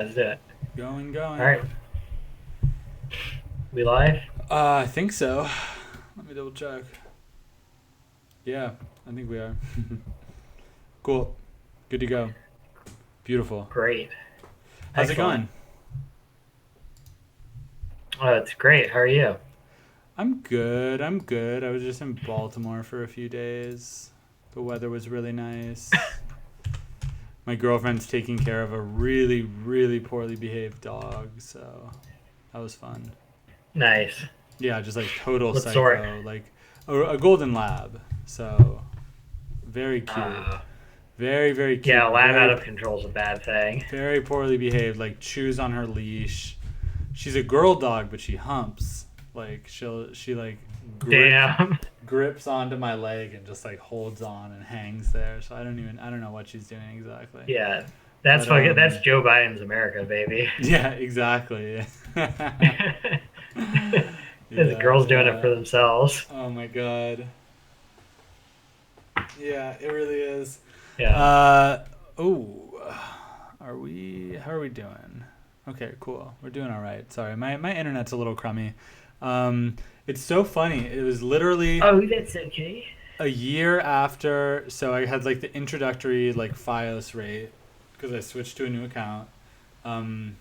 Let's do it. Going. All right. We live? I think so. Let me double check. Yeah, I think we are. Cool. Good to go. Beautiful. Great. How's Excellent. it going? Oh, it's great. How are you? I'm good. I was just in Baltimore for a few days. The weather was really nice. My girlfriend's taking care of a really, really poorly behaved dog, so that was fun. Nice. Yeah, just like total What psycho, sort? like a golden lab. So very cute, Uh, very very cute, yeah, but lab out of control is a bad thing. very poorly behaved. Like chews on her leash. She's a girl dog, but she humps. Like she like Damn. grips onto my leg and just like holds on and hangs there. So I don't know what she's doing exactly. Yeah, that's But fucking. That's Joe Biden's America, baby. yeah, exactly. This Yeah, girls doing it yeah. for themselves. Oh my god. Yeah, it really is. Yeah. Oh, how are we doing? Okay, cool. We're doing all right. Sorry, my internet's a little crummy. It's so funny. It was literally Oh, that's okay. a year after, so I had like the introductory like FiOS rate because I switched to a new account. Um,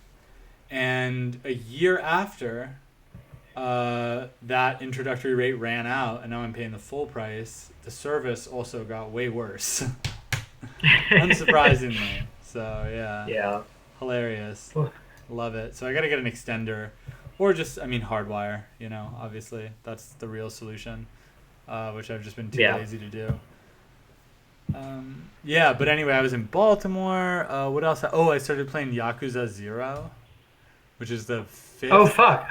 and a year after, that introductory rate ran out, and now I'm paying the full price. The service also got way worse, unsurprisingly. So yeah, Yeah. hilarious, Well, love it. So I gotta get an extender, or just hardwire. Obviously that's the real solution, which I've just been too yeah. lazy to do. Yeah, but anyway, I was in Baltimore. What else? I started playing Yakuza 0, which is the Oh fifth fuck.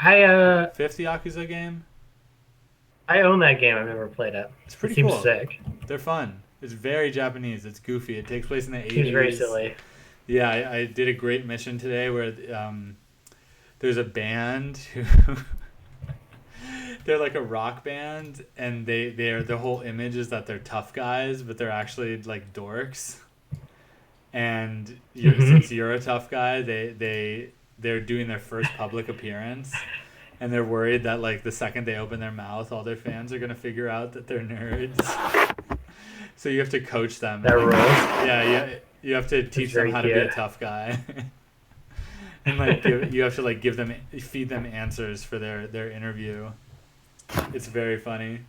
fifth Yakuza game. I own that game. I've never played it. It's It pretty seems cool. sick. They're fun. It's very Japanese. It's goofy. It takes place in the Seems very 80s. silly. Yeah, I did a great mission today where there's a band who they're like a rock band, and their whole image is that they're tough guys, but they're actually like dorks. And since you're a tough guy, they're doing their first public appearance, and they're worried that like the second they open their mouth, all their fans are gonna figure out that they're nerds. So you have to coach them. That rules. Yeah, you have to teach them very how to be a cute. tough guy. And like you have to like feed them answers for their interview. It's very funny.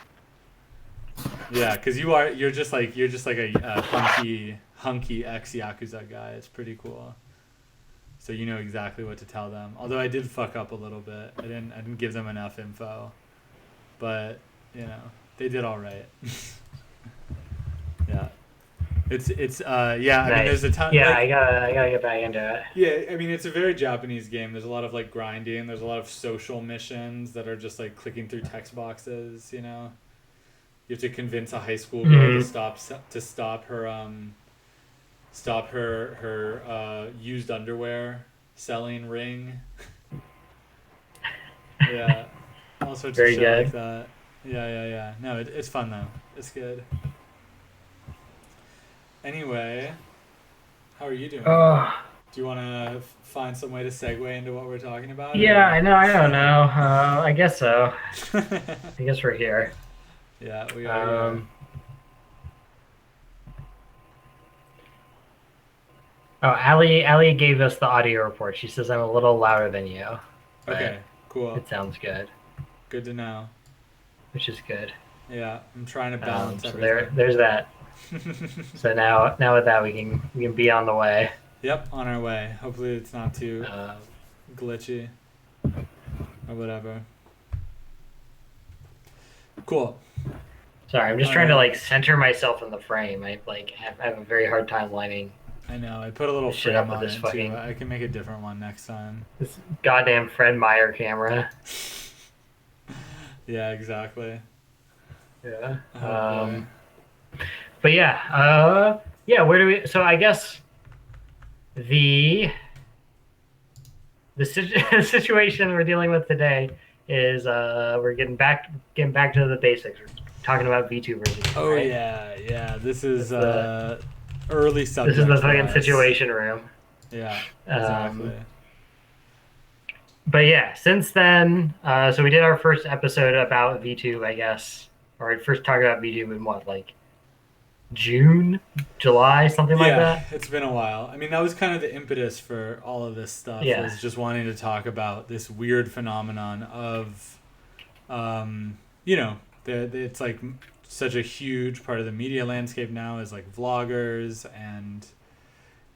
Yeah, because you're just like a hunky ex Yakuza guy. It's pretty cool. So you know exactly what to tell them. Although I did fuck up a little bit. I didn't give them enough info. But, they did all right. Yeah. It's yeah, I mean Nice. there's a ton Yeah, like, I gotta get back into it. yeah, I mean it's a very Japanese game. There's a lot of like grinding, there's a lot of social missions that are just like clicking through text boxes, You have to convince a high school girl Hmm. to stop her used underwear selling ring. Yeah, all sorts of Very shit like good. that. Yeah. No, it's fun though. It's good. Anyway, how are you doing? Oh, Do you want to find some way to segue into what we're talking about, yeah, or? I know. I don't know. I guess so. I guess we're here. Yeah, we are here. Um, oh, Ali gave us the audio report. She says I'm a little louder than you, but Okay, cool. it sounds good, Good to know. which is good. Yeah, I'm trying to balance So everything. there's that. So now with that we can be on the way. Yep, on our way. Hopefully it's not too Um, glitchy or whatever. Cool. Sorry, I'm just trying to like center myself in the frame. I have a very hard time lining I know. I put a little shit up frame with on this it fucking too. I can make a different one next time. this goddamn Fred Meyer camera. Yeah, exactly. Yeah. Oh boy. But yeah. Where do we? So I guess the situation we're dealing with today is we're getting back to the basics. We're talking about VTubers again, Oh right? yeah. This is This early is subject the for fucking us. situation room. Yeah, exactly. Um, but yeah, since then, so we did our first episode about VTube, I guess, or first talked about VTube in what, like June, July, something like Yeah, that. it's been a while. I mean, that was kind of the impetus for all of this stuff, Yeah, was just wanting to talk about this weird phenomenon of, you know, it's like such a huge part of the media landscape now is like vloggers and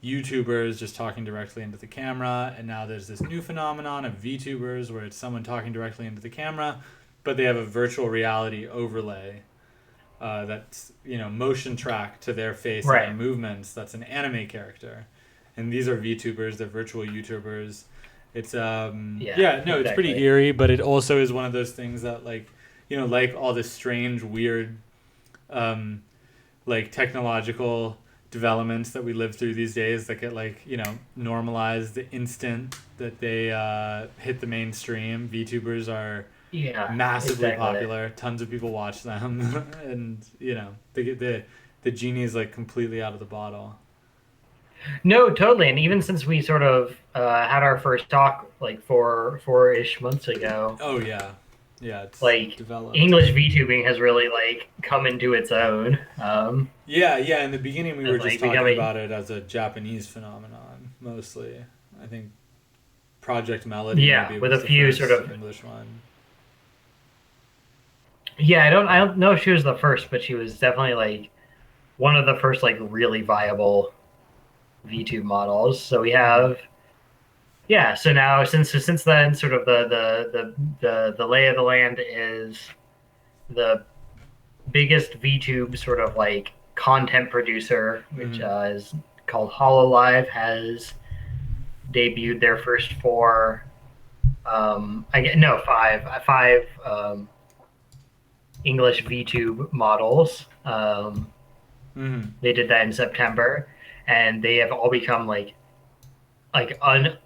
YouTubers just talking directly into the camera, and now there's this new phenomenon of VTubers where it's someone talking directly into the camera, but they have a virtual reality overlay that's motion track to their face and their right. movements. That's an anime character, and these are VTubers. They're virtual YouTubers. It's Yeah, yeah, no, it's pretty exactly. eerie, but it also is one of those things that like like all this strange weird um, like technological developments that we live through these days that get like normalized the instant that they hit the mainstream. VTubers are Yeah, massively exactly. popular. Tons of people watch them, and the genie is like completely out of the bottle. No, totally. And even since we sort of had our first talk like four-ish months ago, Oh yeah, yeah. It's like developed. English VTubing has really like come into its own. Yeah, yeah. In the beginning, we were As just like talking becoming, about it as a Japanese phenomenon mostly. I think Project Melody yeah, maybe with a was the few sort first of, English one. yeah, I don't know if she was the first, but she was definitely like one of the first like really viable VTube models. So we Mm-hmm. have, yeah, so now since then sort of the lay of the land is the biggest VTube sort of like content producer, which Mm-hmm. is called Hololive, has debuted their first four, I get no five English VTube models. Mm-hmm. They did that in September, and they have all become like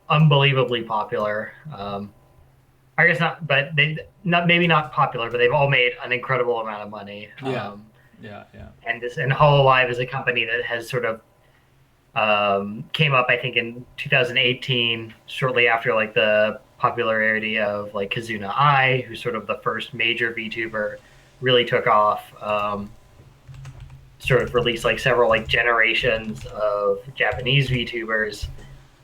unbelievably popular. I guess not, but they not maybe not popular, but they've all made an incredible amount of money. Yeah, yeah, yeah. And Hololive is a company that has sort of came up, I think, in 2018, shortly after like the popularity of like Kazuna Ai, who's sort of the first major VTuber, really took off. Sort of released like several like generations of Japanese VTubers,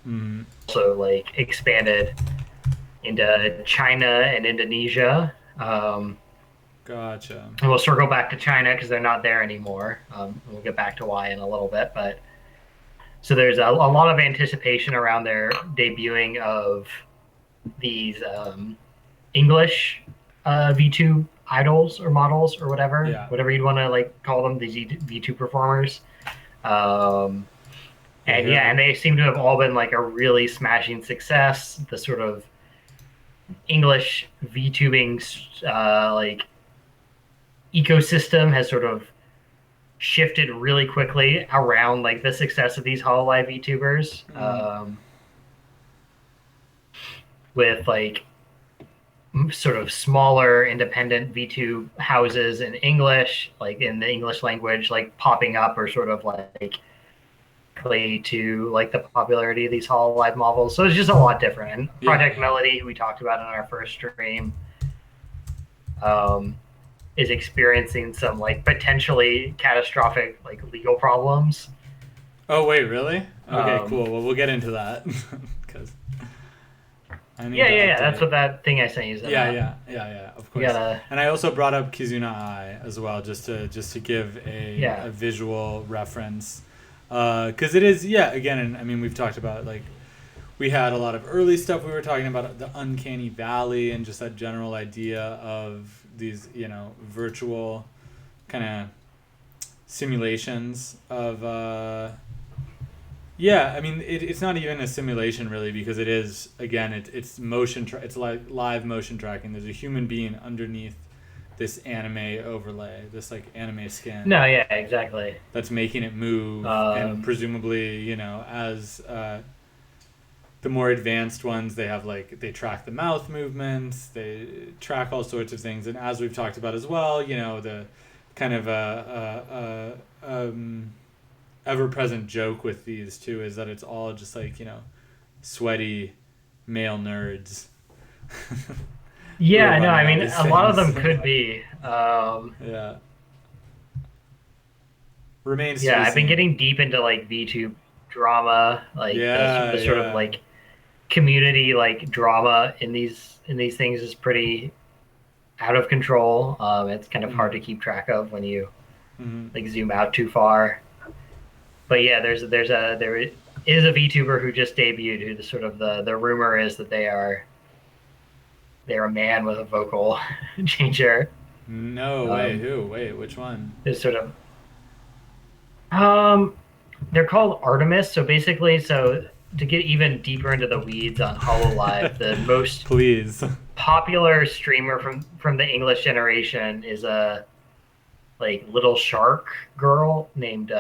Mm-hmm. also like expanded into China and Indonesia. Gotcha. And we'll circle back to China because they're not there anymore. We'll get back to why in a little bit, but so there's a lot of anticipation around their debuting of these English V2 idols or models or Yeah, whatever you'd want to like call them, these V2 performers. Um, yeah. and Here, yeah, and they seem to have all been like a really smashing success. The sort of English VTubing like ecosystem has sort of shifted really quickly around like the success of these Hololive VTubers. mm, With like sort of smaller independent V2 houses in English, like in the English language, like popping up or sort of like to like the popularity of these Hololive models. So it's just a lot different. And yeah, Project yeah. Melody, who we talked about in our first stream, um, is experiencing some like potentially catastrophic like legal problems. Oh wait, really? Okay, Um, cool. Well, we'll get into that because I need yeah, to yeah, yeah. That's update. what that thing I sent you is Yeah, about. yeah, yeah, yeah. Of You course. gotta, And I also brought up Kizuna Eye as well, just to give yeah, a visual reference, because it is, yeah. Again, and I mean we've talked about like we had a lot of early stuff. We were talking about the uncanny valley and just that general idea of these virtual kind of simulations of yeah, I mean it's not even a simulation really because it is again it's it's like live motion tracking. There's a human being underneath this anime overlay, this like anime skin no, yeah, exactly. that's making it move, and Um, presumably as the more advanced ones they have like they track the mouth movements, they track all sorts of things, and as we've talked about as well, the kind of ever-present joke with these two is that it's all just like, sweaty male nerds. Who are Yeah, no, I running all mean, these a lot of things. them could be. Yeah. Remains to Yeah, be I've been seen. getting deep into like VTube drama, like Yeah, the sort of yeah. like community like drama in these things is pretty out of control. It's kind of hard Mm-hmm. to keep track of when you Mm-hmm. like zoom out too far. But yeah, there is a VTuber who just debuted. Who the sort of the rumor is that they're a man with a vocal changer. No way. Um, Who? Wait, which one? is sort of um, they're called Artemis. So basically, so to get even deeper into the weeds on Hololive, the most Please. popular streamer from the English generation is a like little shark girl named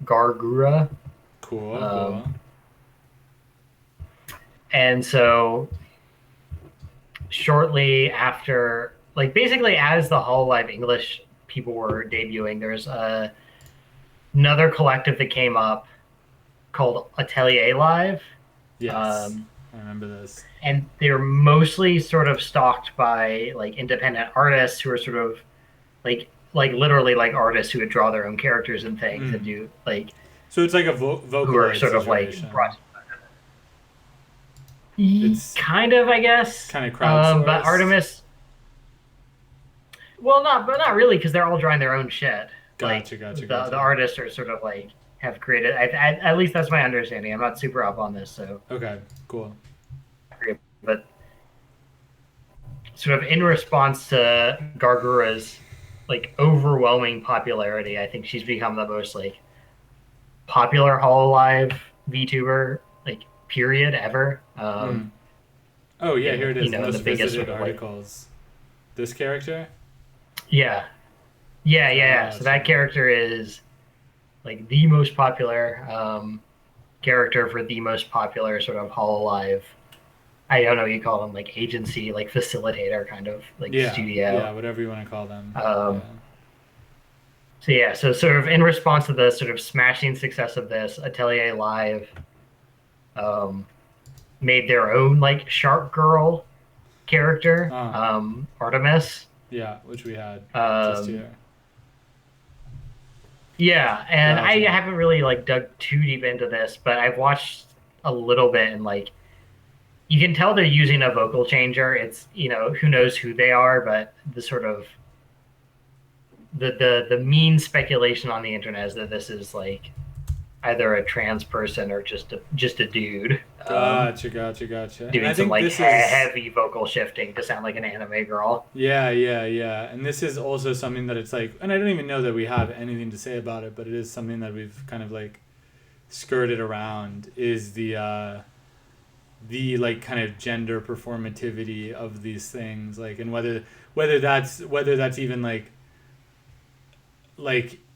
Gargura. Cool, Um, cool. and so shortly after, like basically as the Hololive English people were debuting, there's another collective that came up called Atelier Live. Yes. Um, I remember this. and they're mostly sort of stalked by like independent artists who are sort of like literally like artists who would draw their own characters and things and Mm. do like So it's like a who are Vocaloid sort of like situation. brought It's kind of I guess. kind of But crowdsourced. Artemis, well, not really because they're all drawing their own shit. Like Gotcha, gotcha, the gotcha. artists are sort of like have created. At least that's my understanding. I'm not super up on this, so Okay, cool. but sort of in response to Gargura's like overwhelming popularity, I think she's become the most like popular Hololive VTuber like period ever. Mm. Oh, yeah, here And it you is. know, in the Most biggest visited sort of like articles. This character? yeah, yeah. So that Gotcha. character is like the most popular character for the most popular sort of Hololive. I don't know, you call them like agency, like facilitator kind of like Yeah, yeah, studio. whatever you want to call them. Yeah. Um, so yeah, so sort of in response to the sort of smashing success of this, Atelier Live um, made their own like Shark Girl character, Uh, Artemis. yeah, which we had just Um, here. yeah, and I Gotcha. haven't really like dug too deep into this, but I've watched a little bit and like you can tell they're using a vocal changer. It's who knows who they are, but the sort of the mean speculation on the internet is that this is like either a trans person or just a dude Gotcha. And I doing some think like this is, heavy vocal shifting to sound like an anime girl. yeah. And this is also something that it's like, and I don't even know that we have anything to say about it, but it is something that we've kind of like skirted around is the like kind of gender performativity of these things, like, and whether that's even like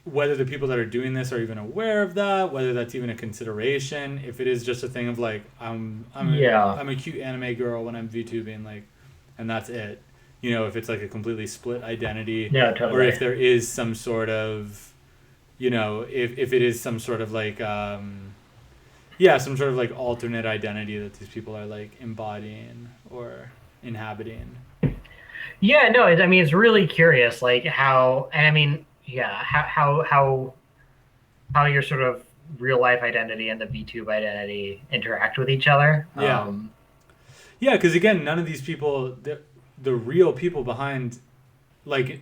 whether the people that are doing this are even aware of that, whether that's even a consideration, if it is just a thing of like Yeah, I'm a cute anime girl when I'm VTubing, like, and that's it. If it's like a completely split identity, no, or totally. if there is some sort of, if it is some sort of like yeah, some sort of like alternate identity that these people are like embodying or inhabiting. Yeah, no, I mean it's really curious, like how, and I mean, yeah, how your sort of real life identity and the VTube identity interact with each other. Yeah. Yeah, because again, none of these people, the real people behind, like,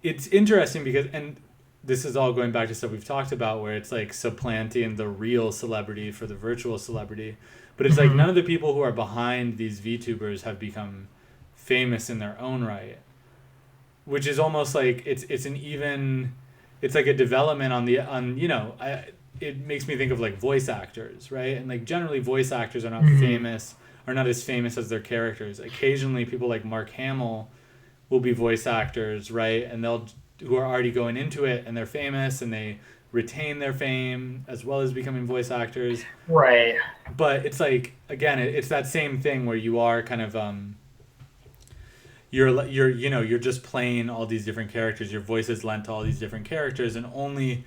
it's interesting because, and this is all going back to stuff we've talked about where it's like supplanting the real celebrity for the virtual celebrity. But it's like Mhm. none of the people who are behind these VTubers have become famous in their own right, which is almost like it's an even, it's like a development on it makes me think of like voice actors, right? And like generally voice actors Mhm. are not as famous as their characters. Occasionally people like Mark Hamill will be voice actors, right? And they'll, who are already going into it and they're famous and they retain their fame as well as becoming voice actors. Right. But it's like, again, it's that same thing where you are kind of you're just playing all these different characters. Your voice is lent to all these different characters, and only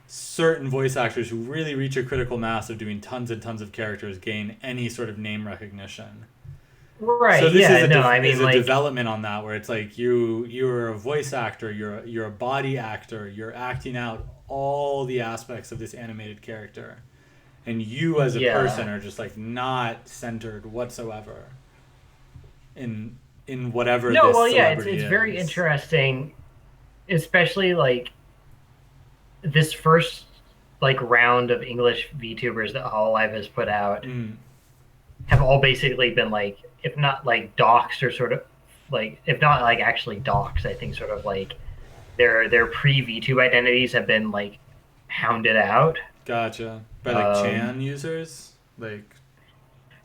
certain voice actors who really reach a critical mass of doing tons and tons of characters gain any sort of name recognition. So Right. this is Yeah. No, I mean, a like, development on that where it's like you're a voice actor, you're a body actor, you're acting out all the aspects of this animated character, and you as a person yeah. are just like not centered whatsoever in whatever No, this well, yeah, celebrity it's very is. interesting, especially like this first like round of English VTubers that Hololive has put out Mm, have all basically been like, if not like doxed or sort of like, if not like actually doxed, I think sort of like their pre VTube identities have been like hounded out. gotcha. By like Um, Chan users, like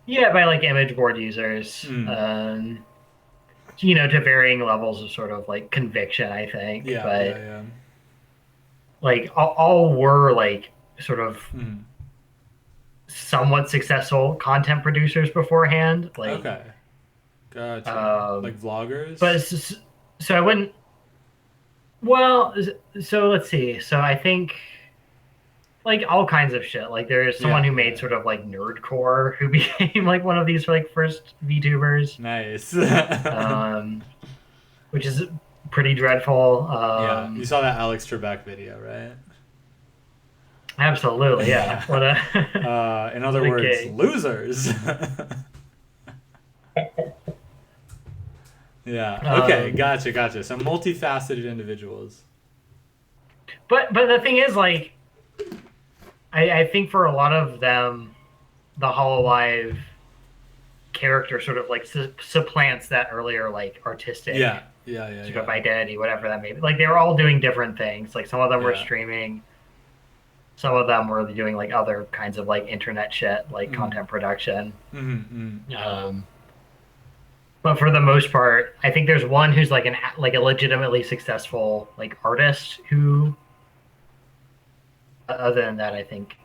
yeah, by like image board users. mm, To varying levels of sort of like conviction, I think. yeah, yeah, But yeah. like all were like sort of Mm, somewhat successful content producers beforehand. Like, okay, gotcha. um, Like but vloggers. so I wouldn't. Well, so let's see. So I think like all kinds of shit. Like there is someone Yeah, who yeah, made yeah. sort of like nerdcore who became like one of these like first VTubers, Nice. um, which is pretty dreadful. Yeah, you saw that Alex Trebek video, right? Absolutely, yeah. Yeah. What a In other what a words, gay. losers. Yeah. Okay. Um, Gotcha. Gotcha. So multifaceted individuals. but the thing is, like, I think for a lot of them, the Hololive character sort of like supplants that earlier like artistic Yeah. Yeah. Yeah. sort of Yeah. identity, whatever that may be. Like they were all doing different things. Like some of them were Yeah. streaming, some of them were doing like other kinds of like internet shit, like Mm. content production. Mm. Um, but for the most part, I think there's one who's like a legitimately successful like artist who. Other than that, I think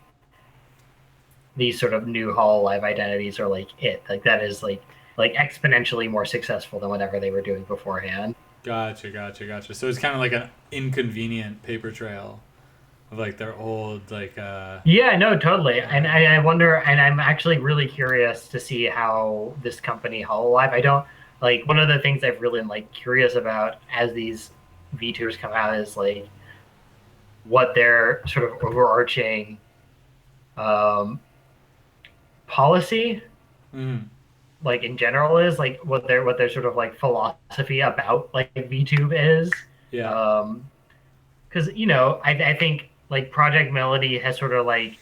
these sort of new Hololive identities are like it. Like that is like exponentially more successful than whatever they were doing beforehand. Gotcha. Gotcha. Gotcha. So it's kind of like an inconvenient paper trail of like their old like. Yeah, no, totally. And Yeah. I wonder, and I'm actually really curious to see how this company Hololive. I don't like one of the things I've really like curious about as these VTubers come out is like what their sort of overarching um, policy Mm. like in general is like what their sort of like philosophy about like VTube is. Yeah. Um, because I think like Project Melody has sort of like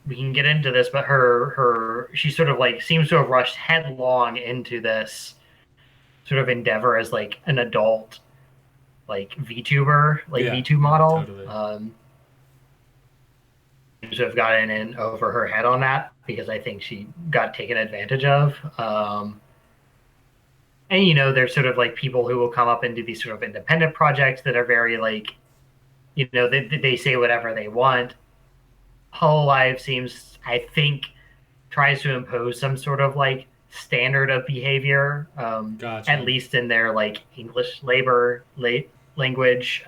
we can get into this, but she sort of like seems to have rushed headlong into this sort of endeavor as like an adult like VTuber, like Yeah. VTube Yeah. model. Totally. Seems to have gotten in over her head on that because I think she got taken advantage of. And there's sort of like people who will come up and do these sort of independent projects that are very like, they say whatever they want. Hololive seems, I think, tries to impose some sort of like standard of behavior, at Gotcha. least in their like English labor late language.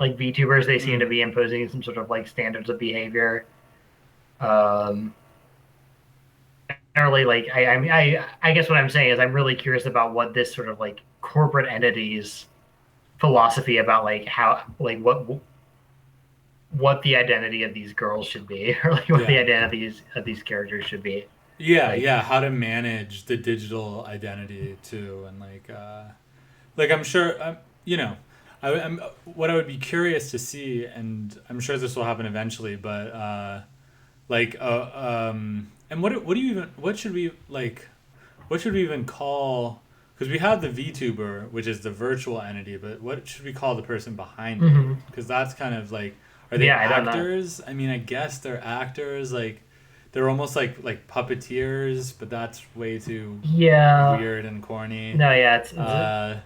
Like VTubers, they seem to Mm. be imposing some sort of like standards of behavior. Um, Generally, like I guess what I'm saying is I'm really curious about what this sort of like corporate entities philosophy about like how like what the identity of these girls should be or like what the Yeah. identities of these characters should be. Yeah, Like, yeah, how to manage the digital identity too, and like I'm sure, I'm what I would be curious to see, and I'm sure this will happen eventually, but and what do you even what should we even call? Because we have the VTuber, which is the virtual entity, but what should we call the person behind it? mhm. Because that's kind of like, are they Yeah, I don't know. actors? I mean, I guess they're actors, like. They're almost like puppeteers, but that's way too Yeah, weird and corny. no, yeah, it's Uh,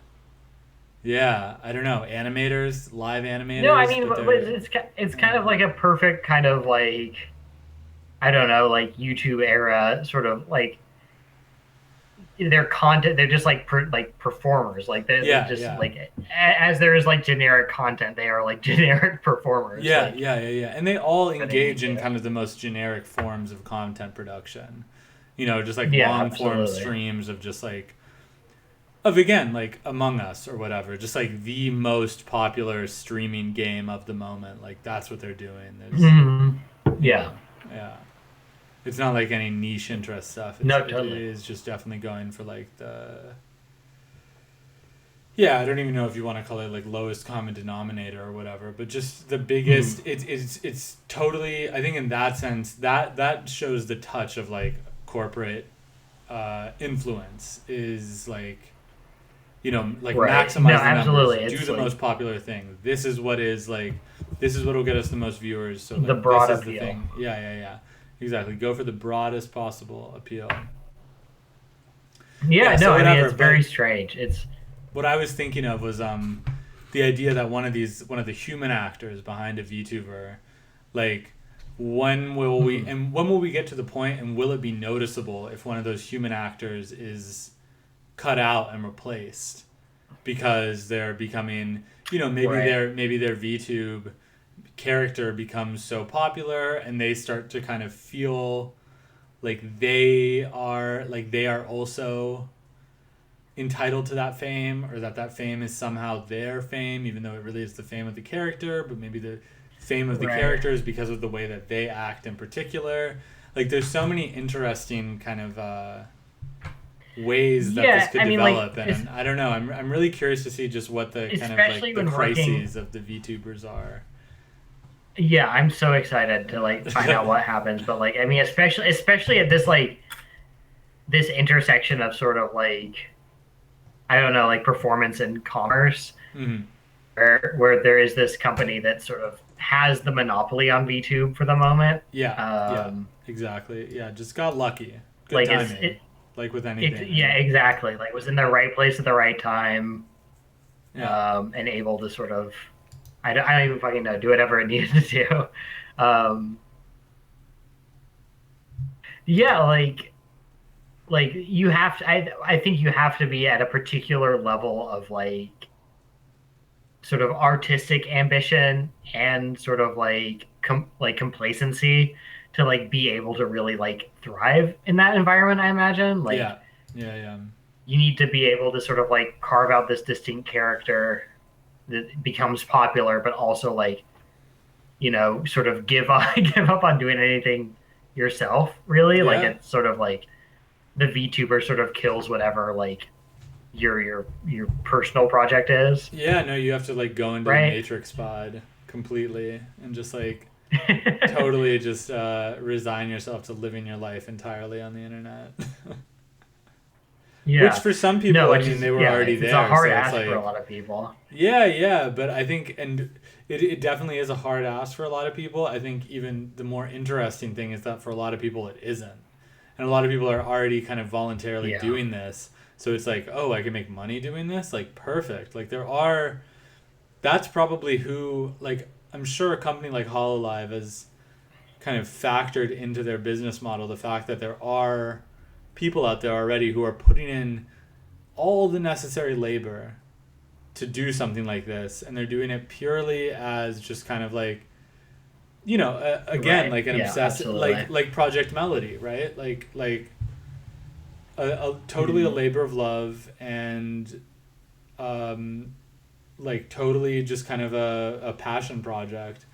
yeah, I don't know. Animators, live no, I animators, mean, but but they're it's kind of uh, like a perfect kind of like I don't know, like YouTube era sort of like their content, they're just like performers, like they're just like, as there is like generic content, they are like generic performers. Yeah, like, and they all engage in to. kind of the most generic forms of content production, you know, just like Yeah, long form absolutely. streams of just like of again like Among Us or whatever, just like the most popular streaming game of the moment. Like that's what they're doing. There's, Mhm. you Yeah. know, yeah. It's not like any niche interest stuff. No, It totally. is just definitely going for like the, yeah, I don't even know if you want to call it like lowest common denominator or whatever, but just the biggest. Mhm. It's totally. I think in that sense that shows the touch of like corporate influence is like, you know, like Right. No, maximize the numbers, absolutely. do It's the like most popular thing. This is what is like, this is what will get us the most viewers. So the like this broad is the appeal. thing. Exactly. Go for the broadest possible appeal. Yeah, Yeah. no, So I mean, whatever, it's very but strange. It's what I was thinking of was the idea that one of the human actors behind a VTuber, like Mhm. when will we get to the point and will it be noticeable if one of those human actors is cut out and replaced because they're becoming, you know, Right. maybe their VTube character becomes so popular and they start to kind of feel like they are also entitled to that fame, or that that fame is somehow their fame even though it really is the fame of the character, but maybe the fame of the Right. character is because of the way that they act in particular. Like there's so many interesting kind of ways that this Yeah, could I mean, like, develop, and I don't know, I'm really curious to see just what the kind of like especially the when working. crises of the VTubers are. Yeah, I'm so excited to like find out what happens. But like, I mean, especially at this like this intersection of sort of like, I don't know, like performance and commerce, Hmm. where there is this company that sort of has the monopoly on VTube for the moment. Yeah, Um, exactly. Yeah, just got lucky. Good like timing, like with anything. yeah, And exactly. Like was in the right place at the right time, yeah, and able to sort of, I don't even fucking know, do whatever it needed to do. Yeah, like you have to, I think you have to be at a particular level of like sort of artistic ambition and sort of like like complacency to like be able to really like thrive in that environment. I imagine like yeah, yeah. you need to be able to sort of like carve out this distinct character that becomes popular, but also like, sort of give up give up on doing anything yourself. Really, like Yeah, it's sort of like the VTuber sort of kills whatever like your personal project is, yeah. No, you have to like go into the right? matrix pod completely and just like totally just resign yourself to living your life entirely on the internet. Which Yeah. for some No, people, I which mean, is they were yeah, already it's a there, hard so it's ask for a like, lot of people. yeah, but I think, and it definitely is a hard ask for a lot of people. I think even the more interesting thing is that for a lot of people, it isn't. And a lot of people are already kind of voluntarily Yeah. doing this. So it's like, oh, I can make money doing this? Like, perfect. Like, there are, that's probably who, like, I'm sure a company like Hololive has kind of factored into their business model the fact that there are people out there already who are putting in all the necessary labor to do something like this, and they're doing it purely as just kind of like, you know, again, Right. like an Yeah, obsessive, absolutely. like Project Melody, right? Like a totally a Mhm. labor of love, and um like totally just kind of a passion project,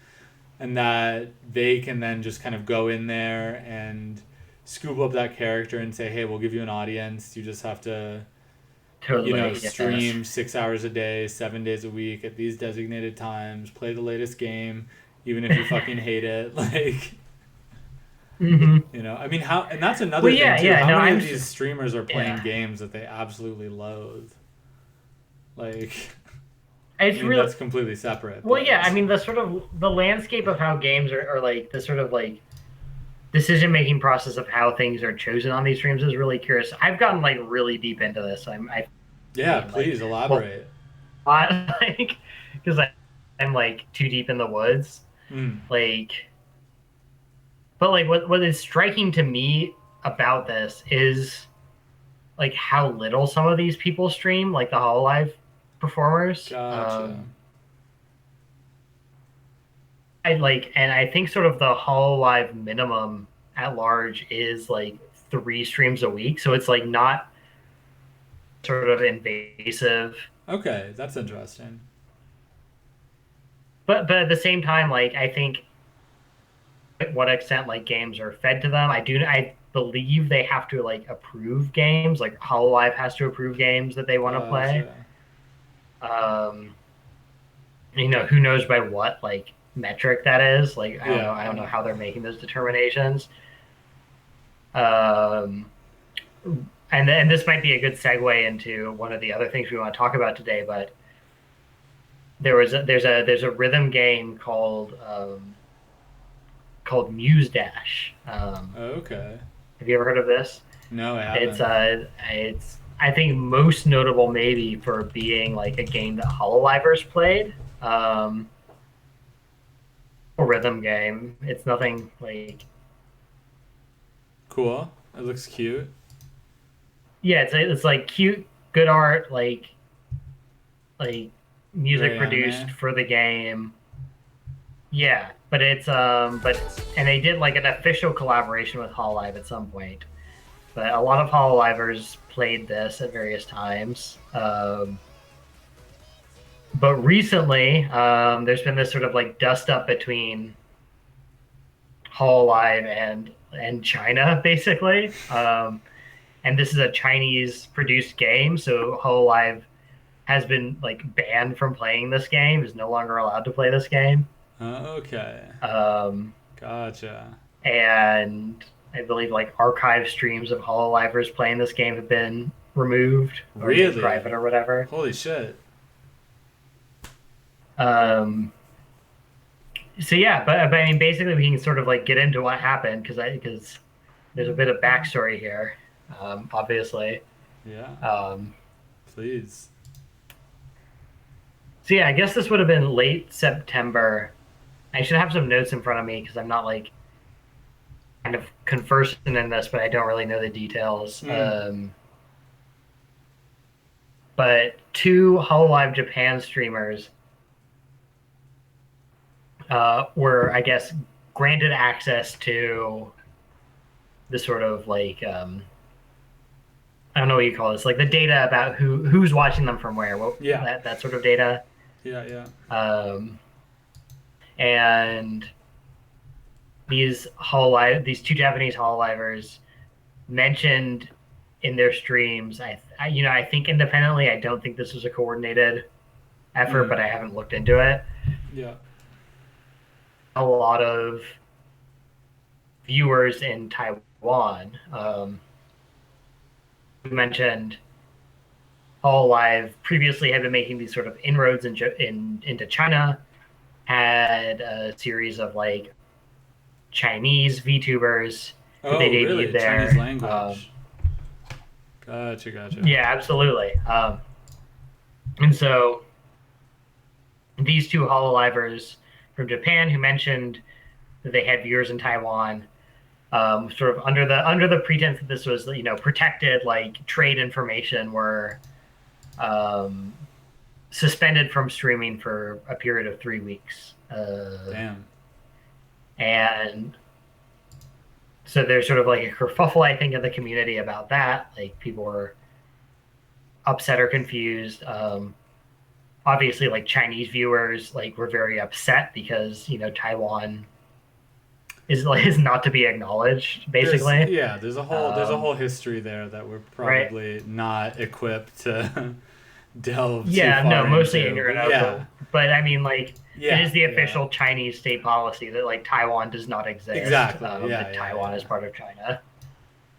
and that they can then just kind of go in there and scoop up that character and say, hey, we'll give you an audience, you just have to, you know, Totally. Yes. stream 6 hours a day, 7 days a week at these designated times, play the latest game, even if you fucking hate it. Like, Hmm. you know, I mean, how, and that's Well, another thing yeah, too. yeah. How No, many of these streamers are playing yeah. games that they absolutely loathe? Like, I It's mean, real. that's completely separate, Well, yeah. I but mean, the sort of the landscape of how games are like the sort of like decision making process of how things are chosen on these streams is really curious. I've gotten like really deep into this. I yeah, mean, like, please well, elaborate. like, because I'm like too deep in the woods. Mm. Like, but like what is striking to me about this is like how little some of these people stream, like the Hololive performers. Gotcha. And I think sort of the Hololive minimum at large is like 3 streams a week, so it's like not sort of invasive. Okay, that's interesting. But at the same time, like I think to what extent like games are fed to them. I believe they have to like approve games. Like Hololive has to approve games that they want to play. Gotcha. Um, who knows by what like metric that is. Like I don't know. Yeah, I don't know yeah. how they're making those determinations. Um, and this might be a good segue into one of the other things we want to talk about today. But there's a rhythm game called Muse Dash. Okay. Have you ever heard of this? No, I It's haven't. I think most notable maybe for being like a game that Hololivers played. Um, a rhythm game. It's nothing like Cool. It looks cute. yeah, it's like cute, good art, like music Very produced anime. for the game. Yeah, but and they did like an official collaboration with Hololive at some point. But a lot of Hololivers played this at various times. But recently, there's been this sort of like dust up between Hololive and China, basically. And this is a Chinese produced game, so Hololive has been like banned from playing this game, is no longer allowed to play this game. Okay. Um, Gotcha. and I believe like archive streams of Hololivers playing this game have been removed or made Really? private or whatever. Holy shit. Um, so yeah, but I mean, basically, we can sort of like get into what happened because there's a bit of backstory here, obviously. Yeah. Um, Please. so yeah, I guess this would have been late September. I should have some notes in front of me because I'm not like kind of conversant in this, but I don't really know the details. Hmm. But two Hololive Japan streamers were, I guess, granted access to the sort of like I don't know what you call this, like the data about who's watching them from where, Yeah. that sort of data. Yeah, yeah. Um, and these two Japanese Hololivers mentioned in their streams. I think independently. I don't think this was a coordinated effort, Hmm. but I haven't looked into it. Yeah. A lot of viewers in Taiwan. We mentioned Hololive previously had been making these sort of inroads into China, had a series of like Chinese VTubers who they Oh, debuted really? Chinese there. language. Gotcha, gotcha. Yeah, absolutely. And so these two Hololivers from Japan who mentioned that they had viewers in Taiwan, sort of under the pretense that this was protected like trade information, were um, suspended from streaming for a period of 3 weeks. Damn. And so there's sort of like a kerfuffle, I think, in the community about that. Like people were upset or confused. Obviously, like Chinese viewers like were very upset because Taiwan is not to be acknowledged, basically. There's a Um, whole history there that we're right? probably not equipped to delve too Yeah, no, far mostly into. ignorant But of, yeah. but I mean, like, it Yeah, is the yeah. official Chinese state policy that like Taiwan does not exist. Exactly. Yeah, That yeah, Taiwan is yeah. part of China,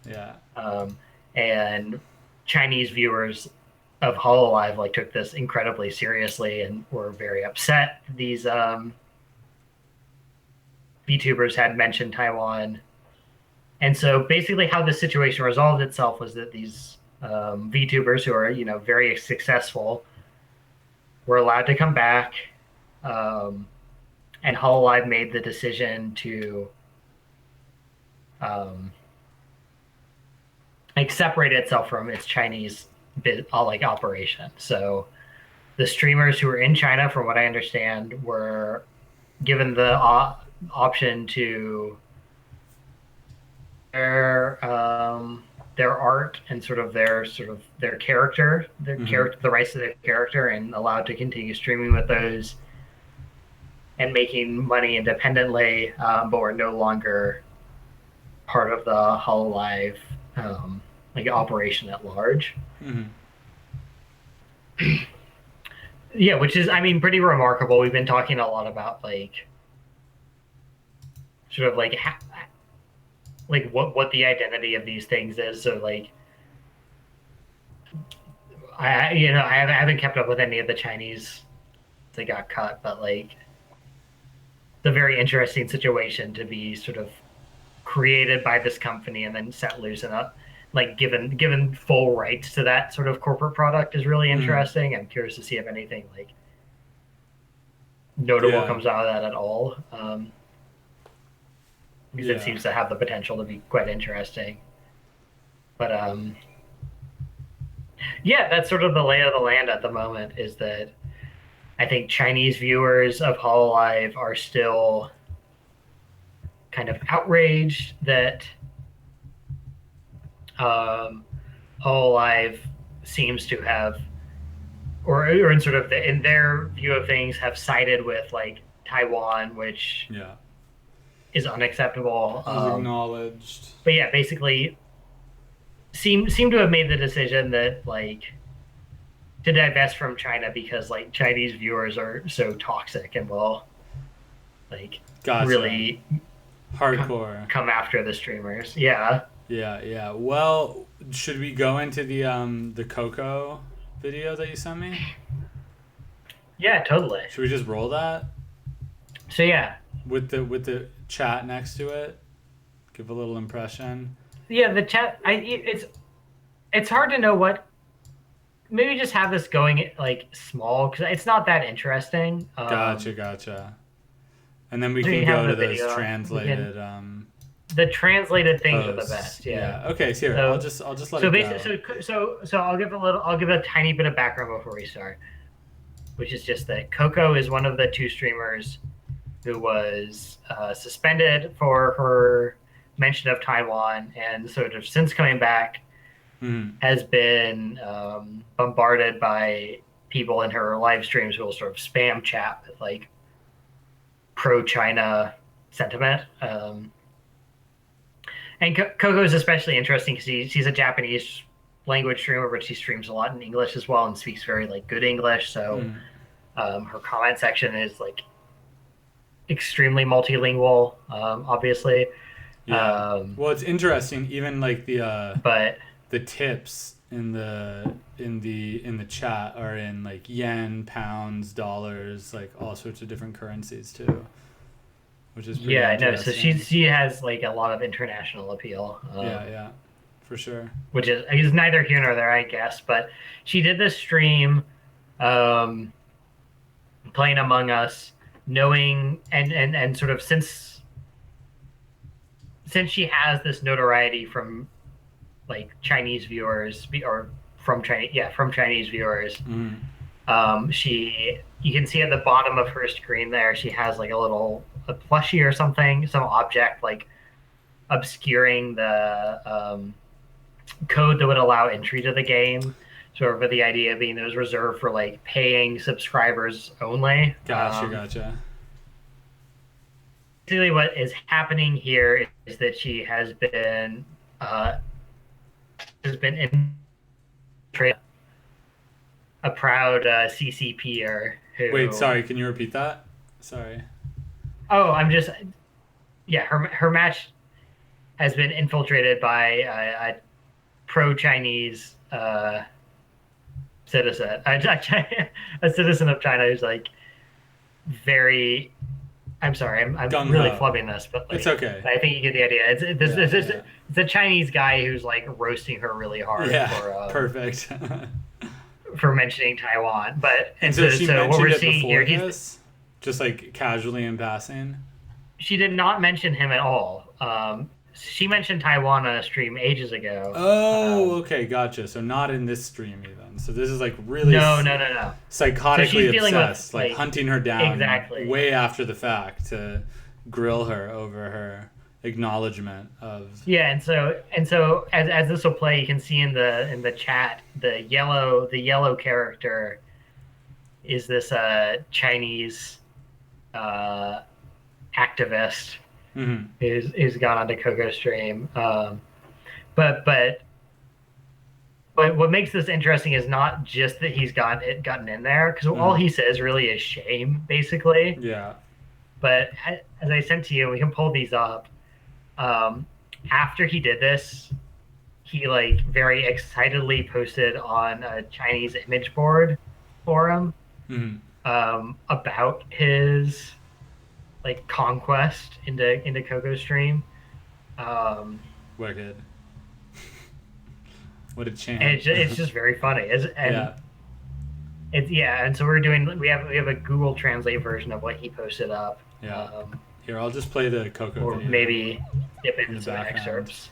Yeah. um, and Chinese viewers of Hololive like took this incredibly seriously and were very upset. These VTubers had mentioned Taiwan, and so basically, how the situation resolved itself was that these VTubers who are very successful were allowed to come back. Um, and Hololive made the decision to like separate itself from its Chinese like operation. So the streamers who were in China, from what I understand, were given the option to their art and their character, the rights to their character, and allowed to continue streaming with those and making money independently, but were no longer part of the Hololive like operation at large. Yeah, which is, I mean, pretty remarkable. We've been talking a lot about like sort of like what the identity of these things is. So like, I haven't kept up with any of the Chinese that got cut, but like, it's a very interesting situation to be sort of created by this company and then set loose and up, like given full rights to that sort of corporate product is really interesting. I'm curious to see if anything like notable comes out of that at all. Because it seems to have the potential to be quite interesting. But yeah, that's sort of the lay of the land at the moment, is that I think Chinese viewers of Hololive are still kind of outraged that Hololive seems to have, or in sort of in their view of things, have sided with like Taiwan, which is unacceptable. Is acknowledged. But yeah, basically seem to have made the decision that like to divest from China because like Chinese viewers are so toxic and will like really hardcore come after the streamers. Yeah. Well, should we go into the Coco video that you sent me? Yeah, totally. Should we just roll that? So yeah, with the chat next to it, give a little impression. Yeah, the chat. It's hard to know what. Maybe just have this going like small because it's not that interesting. Gotcha. And then we can go to those translated. The translated things are the posts. best. Yeah. Okay. So here, I'll just let it go. So I'll give a tiny bit of background before we start, which is just that Coco is one of the two streamers who was suspended for her mention of Taiwan, and sort of since coming back has been bombarded by people in her live streams who will sort of spam chat with like pro-China sentiment. And Coco is especially interesting because she's a Japanese language streamer, but she streams a lot in English as well and speaks very like good English. So her comment section is like extremely multilingual, obviously. Yeah. Well, it's interesting. Even like the tips in the chat are in like yen, pounds, dollars, like all sorts of different currencies too, which is pretty interesting. So she has like a lot of international appeal. Yeah, for sure. Which is neither here nor there, I guess. But she did this stream, playing Among Us, knowing and sort of since she has this notoriety from like Chinese viewers or from Chinese viewers. You can see at the bottom of her screen there, she has like a plushie or something, some object like obscuring the code that would allow entry to the game. Sort of with the idea being it was reserved for like paying subscribers only. Gotcha. Basically, what is happening here is that she has been a proud CCPer who. Wait, sorry. Can you repeat that? Sorry. Oh, her match has been infiltrated by a pro-Chinese citizen, a citizen of China who's like very. I'm sorry, I'm really flubbing this, but like, it's okay. I think you get the idea. It's a Chinese guy who's like roasting her really hard for perfect for mentioning Taiwan. But so she mentioned what we're it seeing before here, this, just like casually in passing. She did not mention him at all. She mentioned Taiwan on a stream ages ago. Oh, okay, gotcha. So not in this stream even. So this is like really No. So psychotically she's dealing with obsessed, like hunting her down exactly. way after the fact to grill her over her acknowledgement of. Yeah, and so as this will play, you can see in the chat the yellow character is this Chinese uh, activist Hmm. who's gone onto Coco stream. But but but what makes this interesting is not just that he's gotten in there, because all he says really is shame, basically. Yeah. But as I sent to you, we can pull these up. Um, After he did this, he like very excitedly posted on a Chinese image board forum Hmm. about his like conquest into Coco stream. Um, Wicked. What a chance. and it's just very funny. Yeah. And so we have a Google Translate version of what he posted up. Yeah. Here, I'll just play the Coco Or video maybe dip in into the some background. excerpts.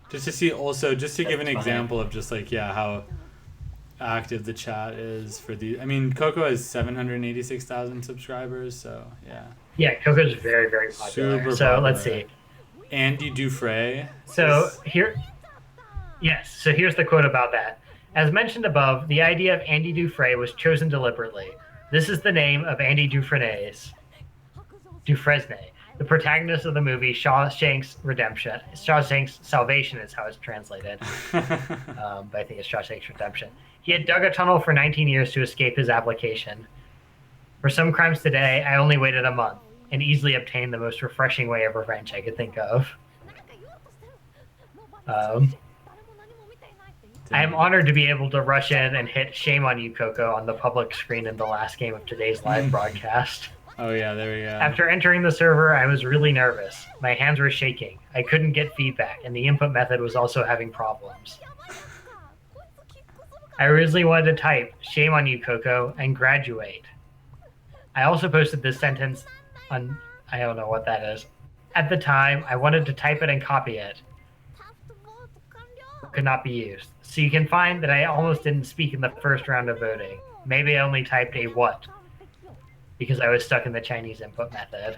Just to see also, just to give an That's funny. example of just like, yeah, how active the chat is for the. I mean, Coco has 786,000 subscribers, so yeah. Yeah, Coco's very, very popular. Super So popular. let's see. Andy Dufresne. So here's the quote about that. As mentioned above, the idea of Andy Dufresne was chosen deliberately. This is the name of Andy Dufresne, the protagonist of the movie Shawshank's Redemption. Shawshank's Salvation is how it's translated, but I think it's Shawshank's Redemption. He had dug a tunnel for 19 years to escape his application. For some crimes today, I only waited a month and easily obtained the most refreshing way of revenge I could think of. I am honored to be able to rush in and hit "Shame on You, Coco" on the public screen in the last game of today's live broadcast. Oh yeah, there we go. After entering the server, I was really nervous. My hands were shaking. I couldn't get feedback, and the input method was also having problems. I originally wanted to type "Shame on you, Coco" and graduate. I also posted this sentence on, I don't know what that is. At the time, I wanted to type it and copy it. Could not be used. So you can find that I almost didn't speak in the first round of voting. Maybe I only typed a what, because I was stuck in the Chinese input method.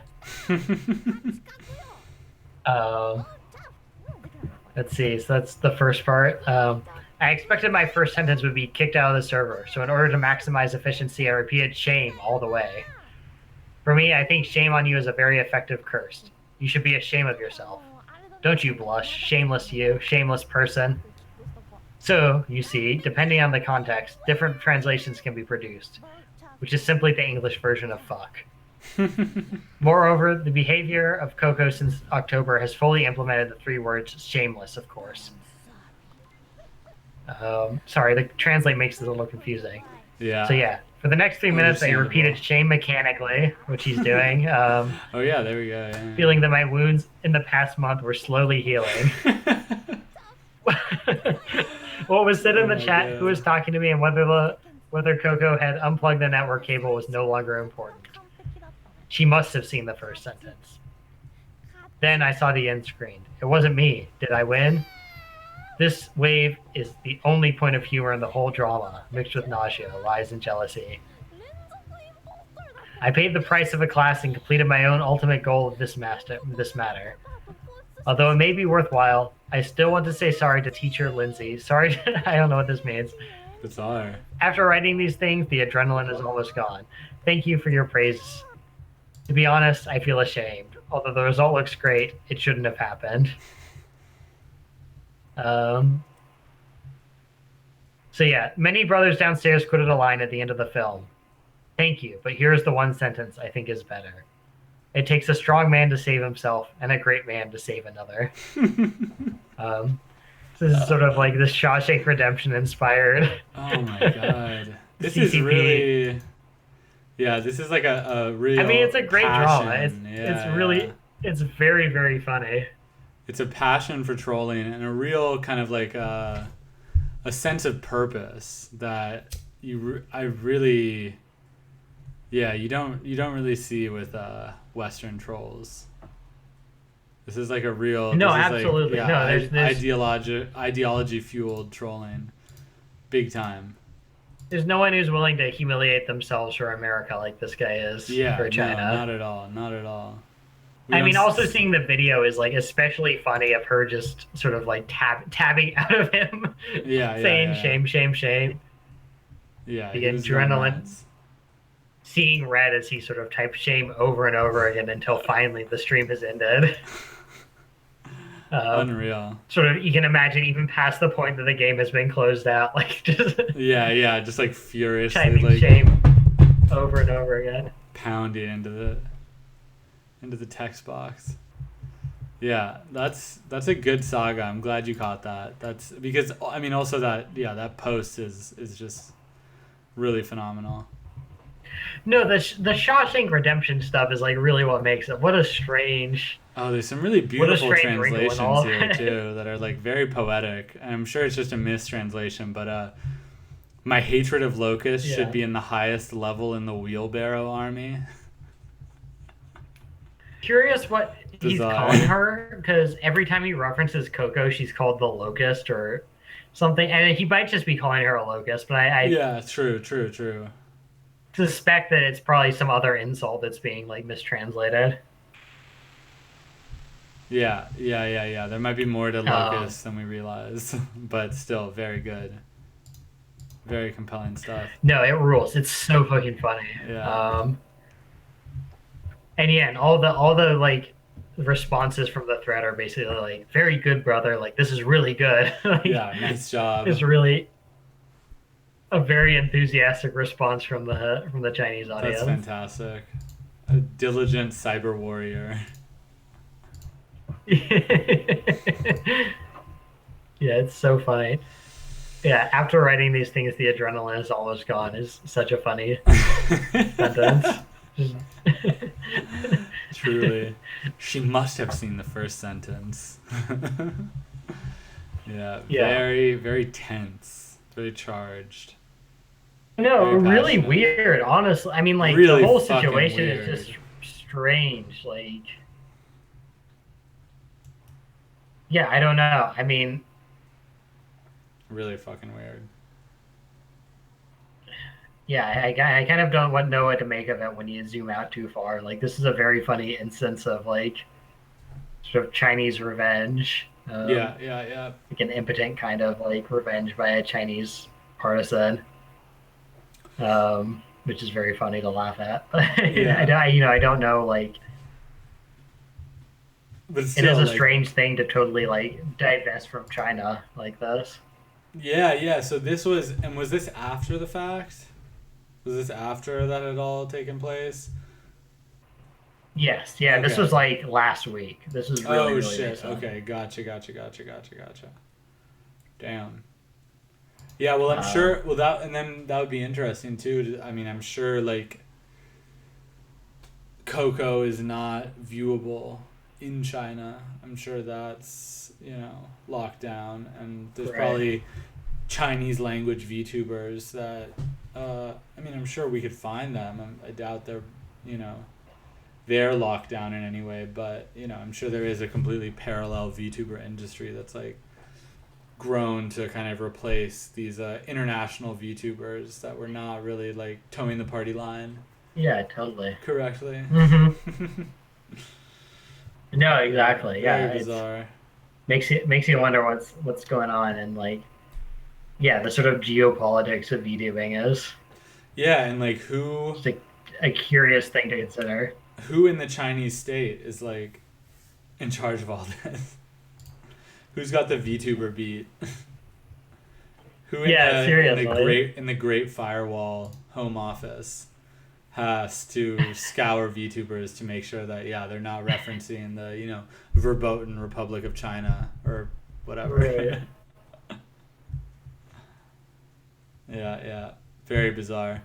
Let's see, so that's the first part. I expected my first sentence would be kicked out of the server, so in order to maximize efficiency, I repeated "shame" all the way. For me, I think "shame on you" is a very effective curse. You should be ashamed of yourself. Don't you blush, shameless you, shameless person. So, you see, depending on the context, different translations can be produced, which is simply the English version of fuck. Moreover, the behavior of Coco since October has fully implemented the 3 words shameless, of course. Sorry, the translate makes it a little confusing. Yeah. So yeah, for the next 3 minutes, I repeated "shame" mechanically, which he's doing. Oh yeah, there we go. Yeah. Feeling that my wounds in the past month were slowly healing. What was said in the chat, God. who was talking to me, and whether Coco had unplugged the network cable was no longer important. She must have seen the first sentence. Then I saw the end screen. It wasn't me. Did I win? This wave is the only point of humor in the whole drama, mixed with nausea, lies, and jealousy. I paid the price of a class and completed my own ultimate goal of this matter. Although it may be worthwhile, I still want to say sorry to teacher Lindsay. Sorry, I don't know what this means. Bizarre. After writing these things, the adrenaline is almost gone. Thank you for your praise. To be honest, I feel ashamed. Although the result looks great, it shouldn't have happened. So yeah, many brothers downstairs quoted a line at the end of the film. Thank you, but here's the one sentence I think is better. It takes a strong man to save himself and a great man to save another. This is sort of like this Shawshank Redemption inspired. Oh my god. This CCP. is really... Yeah, this is like a real I mean, it's a great passion. drama. It's very, very funny. It's a passion for trolling and a real kind of like a sense of purpose that you don't really see with Western trolls. This is like a real. No, This is like absolutely. No, there's ideology fueled trolling, big time. there's no one who's willing to humiliate themselves for America like this guy is Yeah, for no, China. not at all, not at all. We I don't. mean, also seeing the video is like especially funny of her just sort of like tabbing out of him, Yeah, yeah, saying yeah, shame, shame, shame. yeah. The He was going adrenaline, nuts. seeing red as he sort of types shame over and over again until finally the stream has ended. Um, Unreal. Sort of, you can imagine even past the point that the game has been closed out, like just Yeah, yeah. Just like furiously, typing like shame over and over again. pounding into the text box. Yeah, that's a good saga. I'm glad you caught that. That's because I mean also that post is just really phenomenal. No, the Shawshank Redemption stuff is like really what makes it. Oh, there's some really What a beautiful strange wrinkle in translations all here that. too that are like very poetic. And I'm sure it's just a mistranslation, but my hatred of locusts should Yeah. be in the highest level in the wheelbarrow army. Curious what he's calling Bizarre. her because every time he references Coco, she's called the Locust or something, and he might just be calling her a locust. But I Yeah, true, true, true. suspect that it's probably some other insult that's being like mistranslated. Yeah, yeah, yeah, yeah. There might be more to Um, locusts than we realize, but still very good. Very compelling stuff. no, it rules. It's so fucking funny. Yeah. Um, and yeah, and all the like responses from the thread are basically like, "Very good, brother. Like this is really good." Like, Yeah, nice job. it's really a very enthusiastic response from the Chinese That's audience. fantastic. A diligent cyber warrior. Yeah, it's so funny. Yeah, after writing these things, the adrenaline is almost gone. Is such a funny sentence. Just- Truly. She must have seen the first sentence. Yeah, Yeah. very, very tense. Very charged. No, Very really passionate. weird. Honestly, I mean, like Really the whole fucking situation weird. is just strange. Like, yeah, I don't know. I mean, Really fucking weird. yeah, I kind of don't know what to make of it when you zoom out too far. Like, this is a very funny instance of like sort of Chinese revenge. Yeah, yeah, yeah. Like an impotent kind of like revenge by a Chinese partisan, which is very funny to laugh at. Yeah. I don't know. Like, But it is still, a like, strange thing to totally like divest from China like this. yeah, yeah. So was this after the fact? Was this after that had all taken place? Yes, yeah. This Okay. was like last week. This is really Oh really shit. recent. Okay, gotcha. Damn. Yeah, well, I'm sure. Well, that would be interesting too. I mean, I'm sure like Coco is not viewable in China. I'm sure that's locked down, and there's Right. probably Chinese language VTubers that. I mean, I'm sure we could find them. I doubt they're locked down in any way, but I'm sure there is a completely parallel VTuber industry that's like grown to kind of replace these international VTubers that were not really like towing the party line Yeah, totally. correctly. Mm-hmm. No, exactly. Yeah, Very it bizarre. makes you wonder what's going on and like, yeah, the sort of geopolitics of VTubing is Yeah, and like who just a curious thing to consider. who in the Chinese state is like in charge of all this? Who's got the VTuber beat? Who in Yeah, seriously. in the Great Firewall home office has to scour VTubers to make sure that they're not referencing the verboten Republic of China or whatever. Right. Yeah, very bizarre.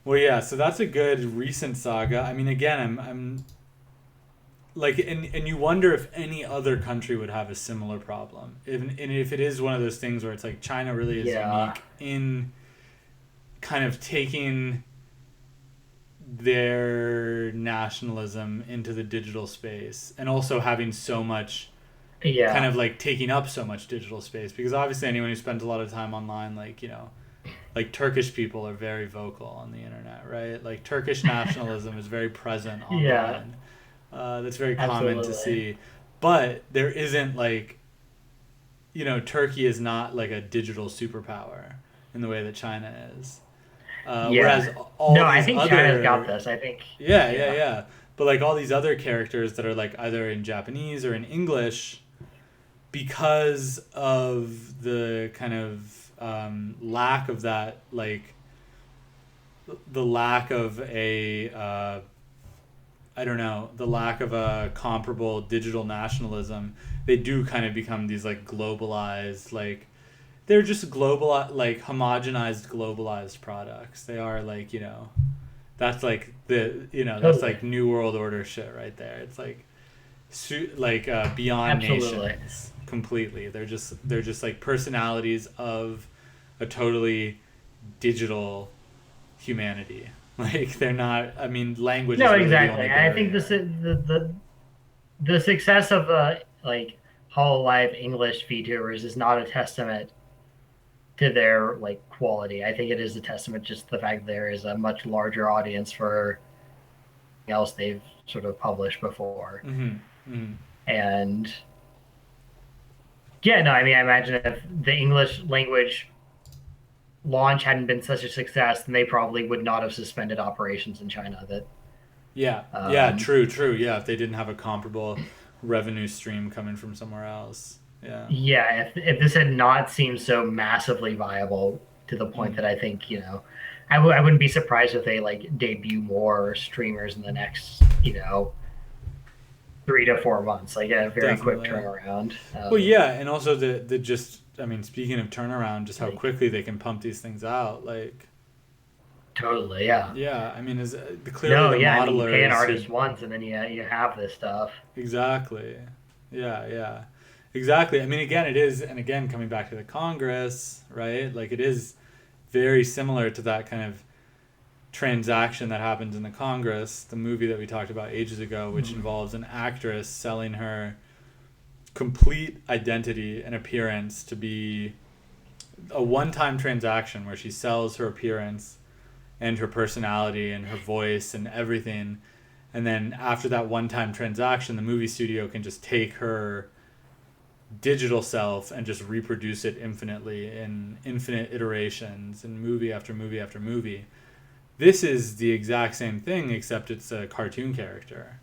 Well, yeah, so that's a good recent saga. I mean, again, I'm like, and you wonder if any other country would have a similar problem. And if it is one of those things where it's like China really is Yeah. unique in kind of taking their nationalism into the digital space, and also having so much kind Yeah. of like taking up so much digital space, because obviously anyone who spends a lot of time online, like, you know, like Turkish people are very vocal on the internet, right? Like Turkish nationalism is very present Yeah. online. That's very common to Absolutely. see, but there isn't like, you know, Turkey is not like a digital superpower in the way that China is. Whereas Yeah. all No, I these think China's got other, this. I think. yeah, yeah, Yeah. yeah, but like all these other characters that are like either in Japanese or in English, because of the kind of lack of that, like the lack of a I don't know, the lack of a comparable digital nationalism, they do kind of become these like globalized, like they're just global, like homogenized, globalized products. They are like, you know, that's like the, you know, that's Totally. like new world order shit right there. It's like like beyond Absolutely. nations completely. They're just like personalities of a totally digital humanity. Like they're not. I mean, language No, is really the exactly. only And I think barrier. the success of like Hololive English VTubers is not a testament to their like quality. I think it is a testament just to the fact that there is a much larger audience for else they've sort of published before. Mm-hmm. Mm-hmm. And yeah, no, I mean, I imagine if the English language launch hadn't been such a success, then they probably would not have suspended operations in China. That Yeah. Yeah. um, True. True. Yeah. If they didn't have a comparable revenue stream coming from somewhere else. Yeah. yeah, if this had not seemed so massively viable to the point Mm. that I think, I wouldn't be surprised if they like debut more streamers in the next, 3 to 4 months, like a very quick Definitely. turnaround. Well, yeah, and also the just, I mean, speaking of turnaround, just how Like quickly they can pump these things out. Like, totally, yeah. yeah, I mean, is clearly No, the yeah, I mean, you pay an modelers who artist once, and then you have this stuff. exactly, yeah, yeah, exactly. I mean, again, it is, and again, coming back to the Congress, right? Like, it is very similar to that kind of transaction that happens in the Congress, the movie that we talked about ages ago, which Mhm. involves an actress selling her complete identity and appearance to be a one-time transaction where she sells her appearance and her personality and her voice and everything, and then after that one-time transaction the movie studio can just take her digital self and just reproduce it infinitely in infinite iterations and movie after movie after movie. This is the exact same thing, except it's a cartoon character.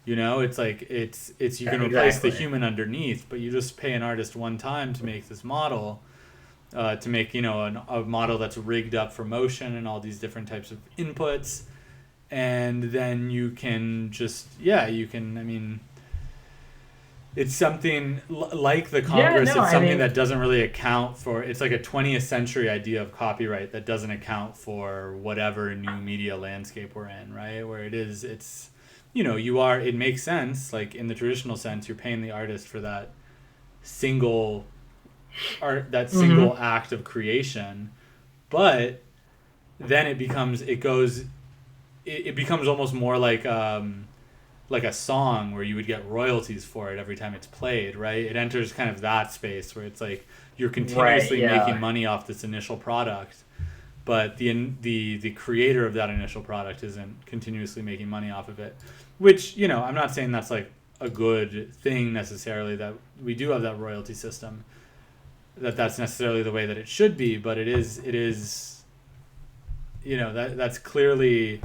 You know, it's like it's you Yeah, can replace the exactly. human underneath, but you just pay an artist one time to make this model, to make, you know, a model that's rigged up for motion and all these different types of inputs, and then you can just, yeah, you can, I mean, it's something like the Yeah, Congress. no, It's I something mean, that doesn't really account for. It's like a 20th century idea of copyright that doesn't account for whatever new media landscape we're in, right? Where it is, it's, you know, you are. It makes sense. Like in the traditional sense, you're paying the artist for that single art, that mhm. single act of creation, but then it becomes, it goes, it becomes almost more like a song where you would get royalties for it every time it's played, right? It enters kind of that space where it's like you're Right, continuously making yeah. money off this initial product, but the creator of that initial product isn't continuously making money off of it. Which, you know, I'm not saying that's like a good thing necessarily, that we do have that royalty system, that that's necessarily the way that it should be, but it is, you know, that's clearly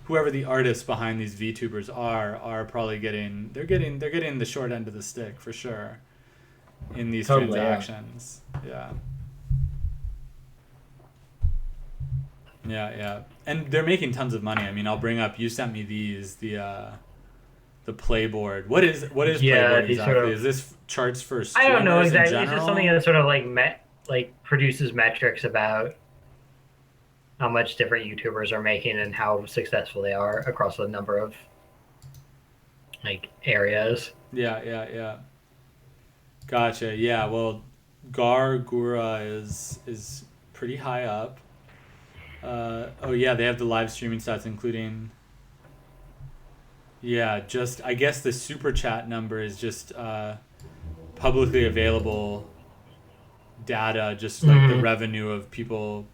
whoever the artists behind these VTubers are probably getting the short end of the stick for sure in these Totally, yeah. transactions. Yeah. Yeah, yeah. And they're making tons of money. I mean, I'll bring up, you sent me these, the Playboard. What is Yeah, Playboard these sort exactly? of Is this charts for I don't know streamers in exactly. It's just something general? that sort of like produces metrics about how much different YouTubers are making and how successful they are across a number of like areas. Yeah, yeah, yeah. Gotcha. Yeah, well, Gargura is pretty high up. Oh yeah, they have the live streaming stats, including. Yeah, just I guess the super chat number is just publicly available data, just like the Hmm. revenue of people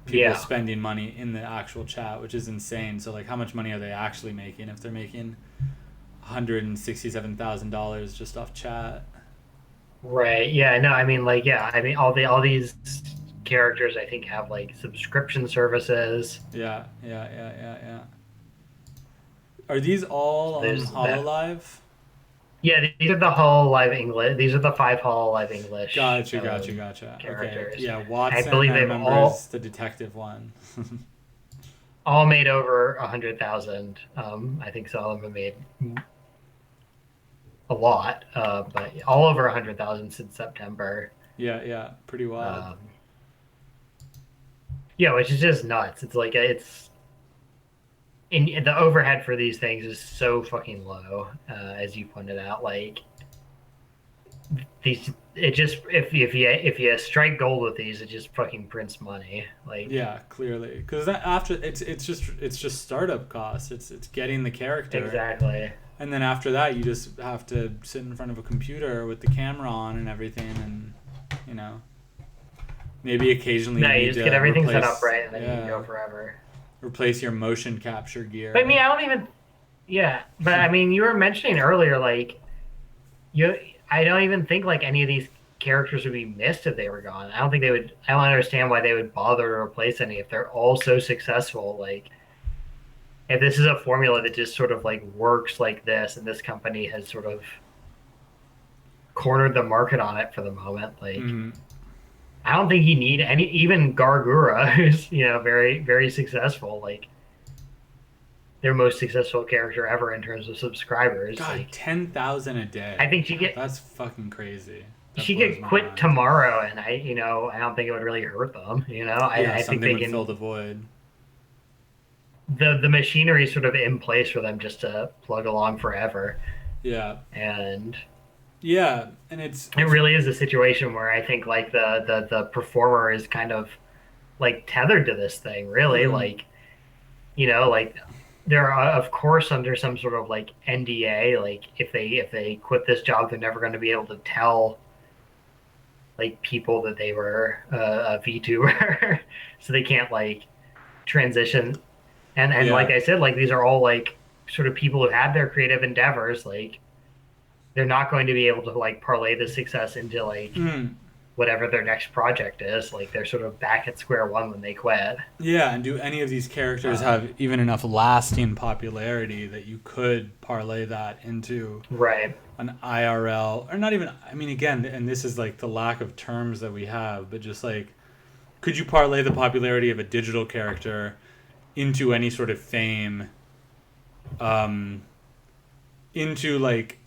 Yeah. spending money in the actual chat, which is insane. So like, how much money are they actually making if they're making $167,000 just off chat? Right. Yeah. No, I mean, like, yeah, I mean, all these characters, I think, have like subscription services. Yeah, yeah, yeah, yeah, yeah. Are these all So on there's that. Hololive? Yeah, these are the whole live English. These are the five whole live English Gotcha, gotcha, gotcha. Okay, characters. yeah, I Watson, believe I they've remember, is the detective one. all made over 100,000. I think some of them have made a lot, but all over 100,000 since September. Yeah, yeah, pretty wild. Um, yeah, which is just nuts. It's like it's in the overhead for these things is so fucking low, as you pointed out. Like these, it just if you strike gold with these, it just fucking prints money. Like Yeah, clearly, because after it's just startup costs. It's getting the character, exactly. and then after that, you just have to sit in front of a computer with the camera on and everything, and you know, maybe occasionally you No, you need just to get everything set replace, up right, and then you can yeah, go forever. replace your motion capture But I mean, gear. I don't even. Yeah, but I mean, you were mentioning earlier, like you. I don't even think like any of these characters would be missed if they were gone. I don't think they would. I don't understand why they would bother to replace any if they're all so successful. Like, if this is a formula that just sort of like works like this, and this company has sort of cornered the market on it for the moment, like. Mm, I don't think you need any, even Gargura, who's very very successful. Like their most successful character ever in terms of subscribers. God, Like 10,000 a I day. think That's fucking crazy. That she blows could my quit mind. tomorrow, and I don't think it would really hurt them. Yeah, I think something they would fill can the void. the machinery is sort of in place for them just to plug along forever, Yeah, and yeah, and it it's really is a situation where I think like the performer is kind of like tethered to this thing, really. mm, Like like they're of course under some sort of like NDA. Like if they quit this job, they're never going to be able to tell like people that they were a VTuber, so they can't like transition. And like yeah. I said, like these are all like sort of people who had their creative endeavors. Like they're not going to be able to like parlay the success into like Mm. whatever their next project is. Like they're sort of back at square one when they quit. Yeah, and do any of these characters Um, have even enough lasting popularity that you could parlay that into right. an IRL, or not even, I mean, again, and this is like the lack of terms that we have, but just like, could you parlay the popularity of a digital character into any sort of fame, um, into like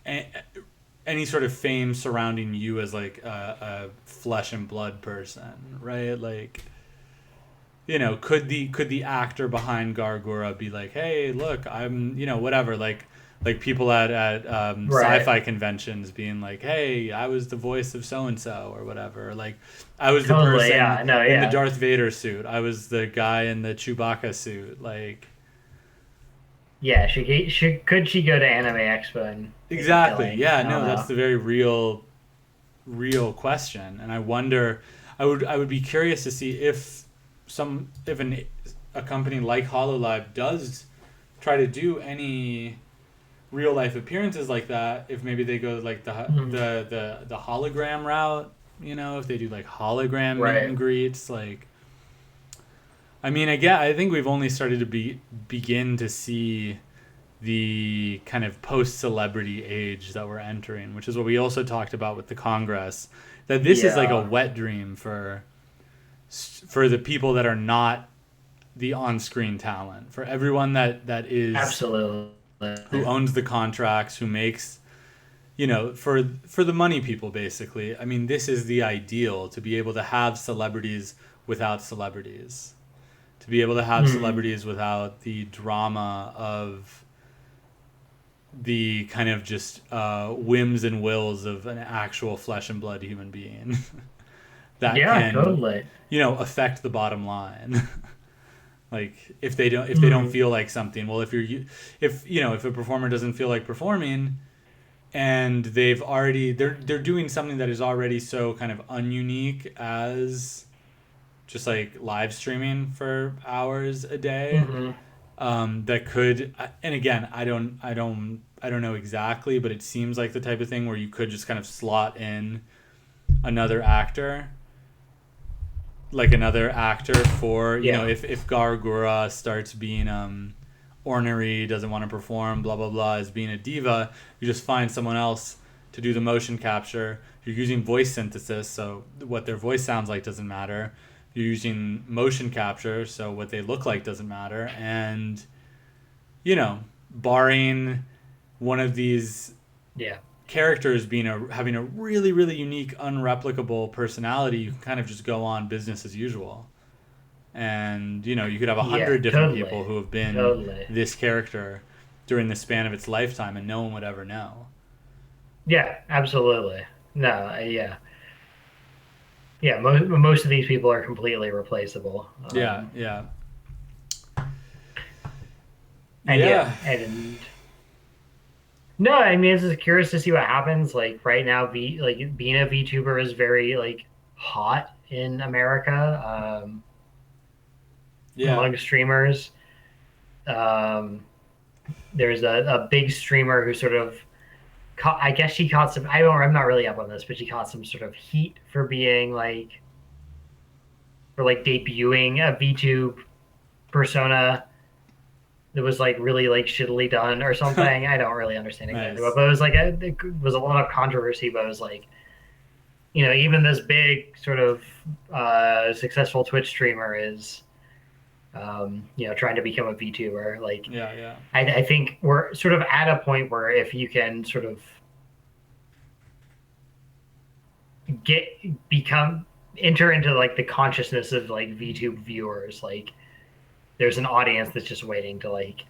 any sort of fame surrounding you as like a flesh and blood person, right? Like, could the actor behind Gargura be like, hey, look, I'm, whatever, like people at Right. sci-fi conventions being like, hey, I was the voice of so and so or whatever, or like I was the Totally. person Yeah. No. in the Yeah. Darth Vader suit, I was the guy in the Chewbacca suit, like. Yeah, she go to Anime Expo and make a Exactly. killing? Yeah, I don't no, that's know. the very real question. And I wonder, I would be curious to see if a company like Hololive does try to do any real life appearances like that, if maybe they go like Mhm. the hologram route, if they do like hologram meet Right. and greets, like, I mean, I think we've only started to begin to see the kind of post celebrity age that we're entering, which is what we also talked about with the Congress. That this is like a Yeah. wet dream for the people that are not the on screen talent, for everyone that is, Absolutely. who owns the contracts, who makes, for the money people basically. I mean, this is the ideal, to be able to have celebrities without celebrities, to be able to have Hmm. celebrities without the drama of the kind of just whims and wills of an actual flesh and blood human being. that Yeah, can, totally. affect the bottom line. Like if they don't feel like something, well, if a performer doesn't feel like performing, and they're doing something that is already so kind of ununique as just like live streaming for hours a day, Mm-hmm. that could, and again, I don't know exactly, but it seems like the type of thing where you could just kind of slot in another actor, like another actor for, Yeah. if Gargura starts being ornery, doesn't want to perform, blah blah blah, as being a diva, you just find someone else to do the motion capture. You're using voice synthesis, so what their voice sounds like doesn't matter. You're using motion capture, so what they look like doesn't matter. And barring one of these Yeah. characters having a really really unique, unreplicable personality, you can kind of just go on business as usual. And you could have Yeah, 100 different people totally. who have been Totally. this character during the span of its lifetime, and no one would ever know. Yeah, absolutely. No, yeah. Yeah, most of these people are completely replaceable. Yeah, yeah, And yeah, yeah, and no, I mean, it's just curious to see what happens. Like right now, being a VTuber is very like hot in America, yeah. among streamers. Um, there's a big streamer who sort of I guess she caught some. I'm not really up on this, but she caught some sort of heat for being like for like debuting a VTube persona that was like really like shittily done or something. I don't really understand exactly Nice. what, but it was like it was a lot of controversy. But it was like even this big sort of successful Twitch streamer is trying to become a VTuber. Like Yeah, yeah, I think we're sort of at a point where if you can sort of get become enter into like the consciousness of like VTube viewers, like there's an audience that's just waiting to like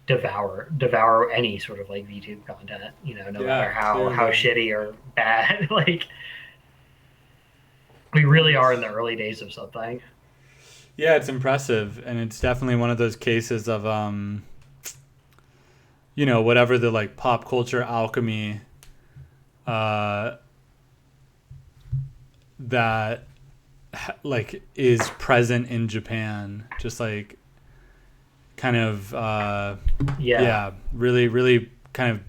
devour any sort of like VTube content, no matter yeah. how Clearly. shitty or bad. Like we really are in Nice. the early days of something. Yeah, it's impressive, and it's definitely one of those cases of whatever the like pop culture alchemy uh that like is present in Japan, just like kind of Yeah. yeah, really really kind of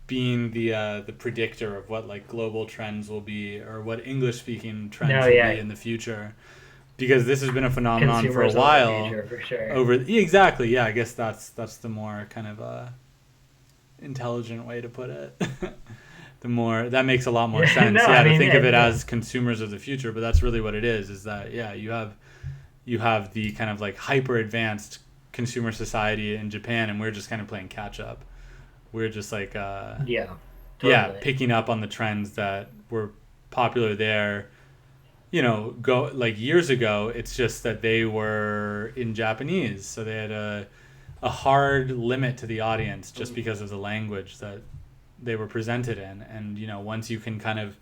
being the predictor of what like global trends will be, or what English speaking trends No, will be yeah. in the future, because this has been a phenomenon for a Consumers of the while. future for sure. Yeah, exactly, yeah, I guess that's the more kind of intelligent way to put it. The more that makes a lot more Yeah, no, sense, I yeah, to mean, think of it yeah. as consumers of the future, but that's really what it is that, yeah, you have the kind of like hyper advanced consumer society in Japan, and we're just kind of playing catch up. We're just like Yeah, yeah, totally. picking up on the trends that were popular there, go like years ago. It's just that they were in Japanese, so they had a hard limit to the audience just because of the language that they were presented in. And once you can kind of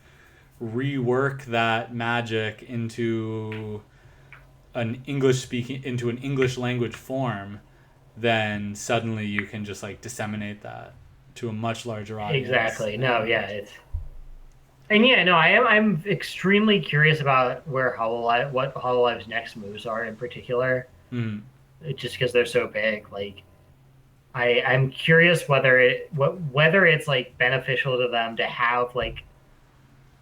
rework that magic into an English language form, then suddenly you can just like disseminate that to a much larger audience. Exactly. No, yeah, And and yeah, no, I'm extremely curious about what Hololiv's next moves are in particular, mm, just because they're so big. Like I'm curious whether it's like beneficial to them to have like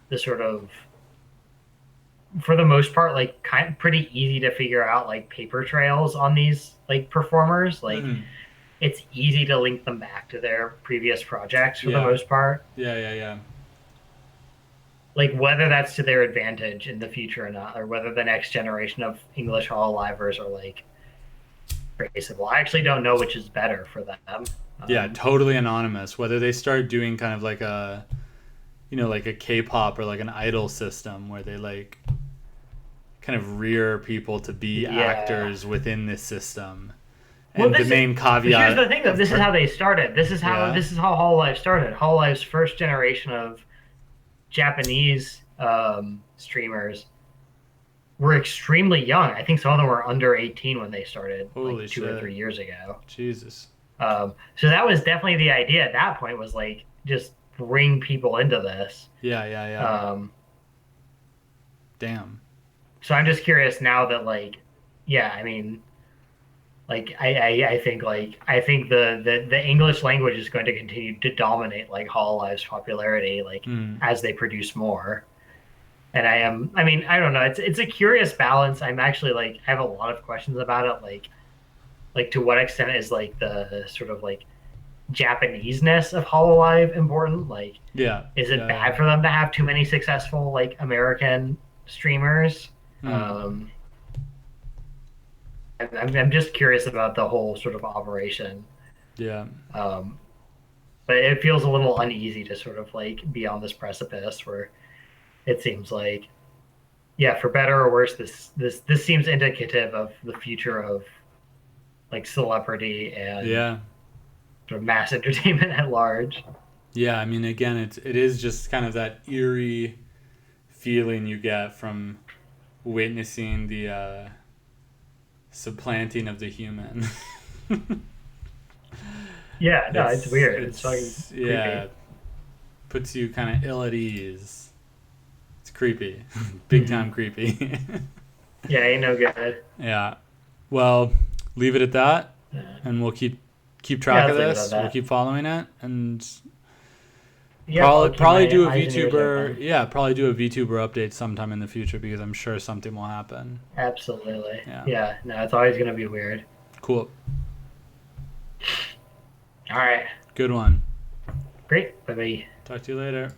the sort of for the most part like pretty easy to figure out like paper trails on these like performers. Like mm, it's easy to link them back to their previous projects for the yeah, most part. yeah, yeah, yeah. Like whether that's to their advantage in the future or not, or whether the next generation of English Hololivers are like traceable. I actually don't know which is better for them. Yeah, Um, totally anonymous. Whether they start doing kind of like like a K-pop or like an idol system where they like kind of rear people to be yeah. actors within this system. Well, And the main here's the caveat thing though. of This is how they started. yeah, This is how Hololive started. Hololive's first generation of Japanese streamers were extremely young. I think some of them were under 18 when they started, Holy like 2 or 3 shit. years ago. Jesus. So that was definitely the idea at that point, was like just bring people into this. Yeah, yeah, yeah. Um, Damn. so I'm just curious now that like, yeah, I mean, like I think the English language is going to continue to dominate like Hololive's popularity, like Hmm. as they produce more. And I mean, I don't know. It's a curious balance. I'm actually like, I have a lot of questions about it. Like to what extent is like the sort of like Japanese-ness of Hololive important? Like, Yeah, is it yeah, yeah. bad for them to have too many successful like American streamers? Hmm. I'm just curious about the whole sort of operation. Yeah. Um, but it feels a little uneasy to sort of like be on this precipice where it seems like, yeah, for better or worse, this seems indicative of the future of like celebrity and Yeah. sort of mass entertainment at large. Yeah, I mean again it is just kind of that eerie feeling you get from witnessing the supplanting of the human. Yeah, no, it's weird. It's fucking It's creepy. yeah, puts you kind of ill at ease. It's creepy. Big Hmm. time creepy. Yeah, ain't no good. Yeah. Well, leave it at that Uh, and we'll keep yeah, track of let's leave it at this. We'll that. keep following it and Yep, I'll keep probably my do a eyes and ears VTuber. open. Yeah, probably do a VTuber update sometime in the future because I'm sure something will happen. Absolutely. Yeah. Yeah, no, it's always gonna be weird. Cool. All right, Good one. great. Bye bye. Talk to you later.